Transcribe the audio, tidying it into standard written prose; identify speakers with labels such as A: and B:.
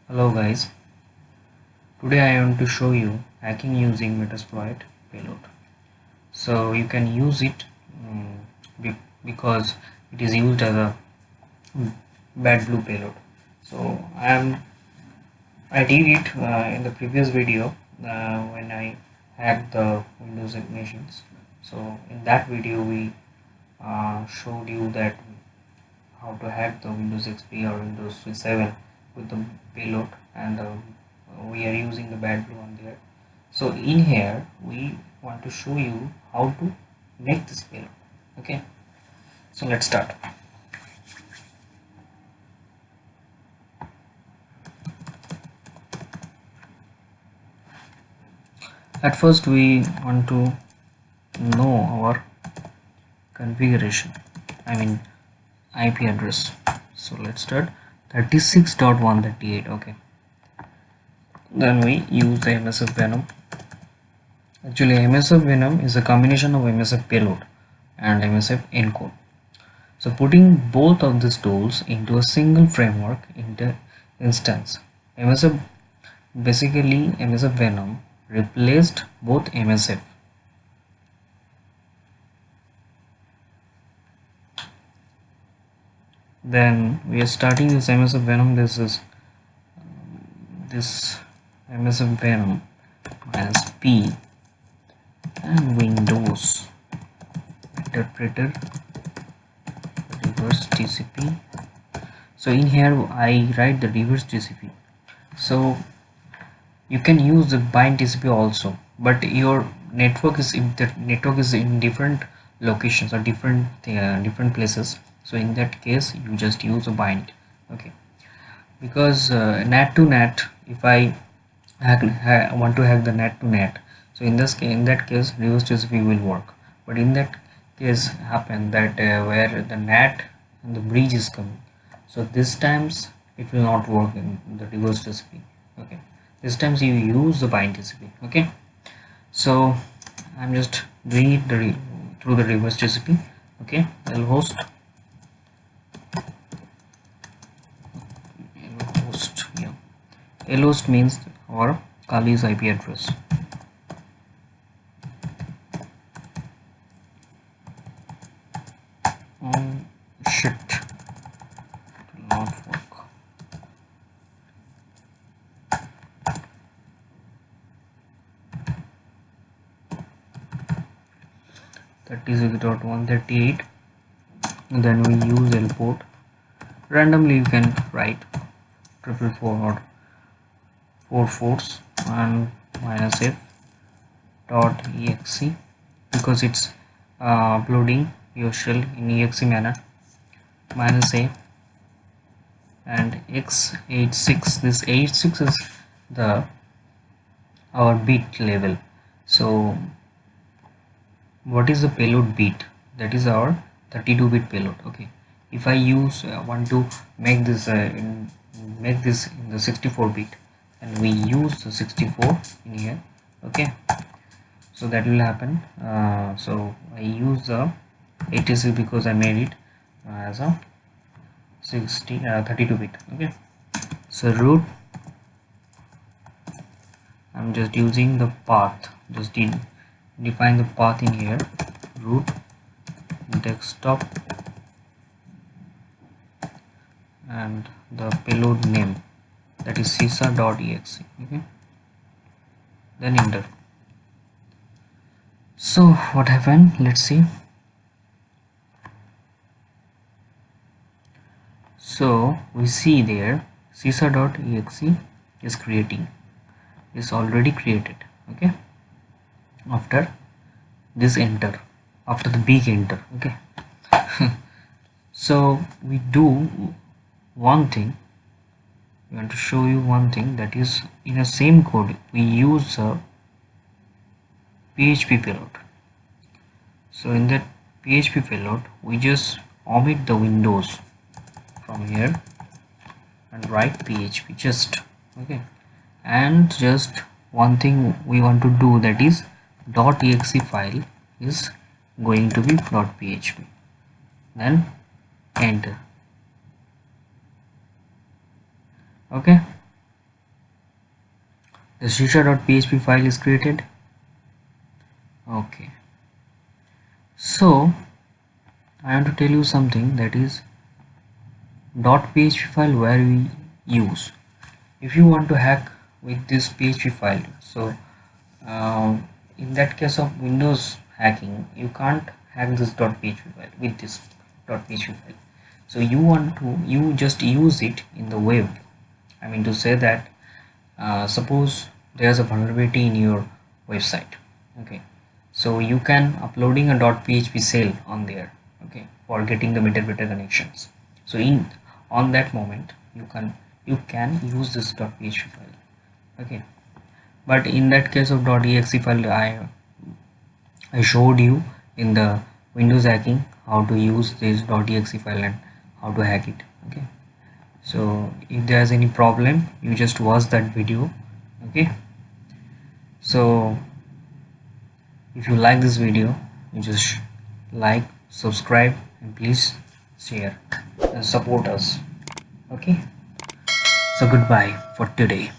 A: Hello guys, today I want to show you hacking using Metasploit payload. So you can use it because it is used as a bad blue payload. So I did it in the previous video when I hacked the Windows machines. So in that video we showed you that how to hack the Windows XP or Windows 7 with the payload, and we are using the bad blue on there. So in here we want to show you how to make this payload. Okay, so let's start. At first we want to know our configuration, I mean IP address. So let's start 36.138. okay, then we use the msfvenom. Actually, msfvenom is a combination of msf payload and msf encode. So putting both of these tools into a single framework instance, MSF basically msfvenom replaced both MSF. Then we are starting this msfvenom. This is this msfvenom minus P and Windows interpreter reverse TCP. So in here I write the reverse TCP. So you can use the bind TCP also, but your network is, if the network is in different locations or different places, so in that case you just use a bind. Okay, because NAT to NAT, if I want to hack the NAT to NAT, so in that case reverse TCP will work. But in that case happen that where the NAT and the bridge is coming, so this times it will not work in the reverse TCP. Okay, this times you use the bind TCP. Okay, so I'm just doing it through the reverse TCP. Okay, lhost yeah, lhost means our Kali's IP address. Shit, it will not work. That is 138. Then we use L port. Randomly you can write 444 or 4 and minus f dot exe, because it's uploading your shell in exe manner, minus a and x86. This 86 is the our bit level. So what is the payload bit? That is our 32-bit payload. Okay, if I use want to make this in the 64-bit, and we use the 64 in here. Okay, so that will happen. So I use the 86 because I made it as a 32-bit. okay, so root, I'm just using the path, just define the path in here, root desktop, and the payload name, that is sisa.exe. okay, then enter. So what happened, let's see. So we see there sisa.exe is creating, is already created. Okay, after this enter, after the big enter. Okay, so we do one thing, we want to show you one thing, that is in the same code we use a PHP payload. So in that PHP payload we just omit the Windows from here and write PHP just. Okay, and just one thing we want to do, that is .exe file is going to be .php, then enter. Okay, the shisha.php file is created. Okay, so I want to tell you something, that is .php file where we use. If you want to hack with this PHP file, so in that case of Windows hacking, you can't hack this .php file with this .php file. So you just use it in the web. I mean to say that suppose there's a vulnerability in your website. Okay, so you can uploading a .php shell on there, okay, for getting the meta connections. So in on that moment you can use this .php file. Okay, but in that case of .exe file, I showed you in the Windows hacking how to use this .exe file and how to hack it. Okay, so if there's any problem, you just watch that video. Okay, so if you like this video, you just like, subscribe, and please share and support us. Okay, so goodbye for today.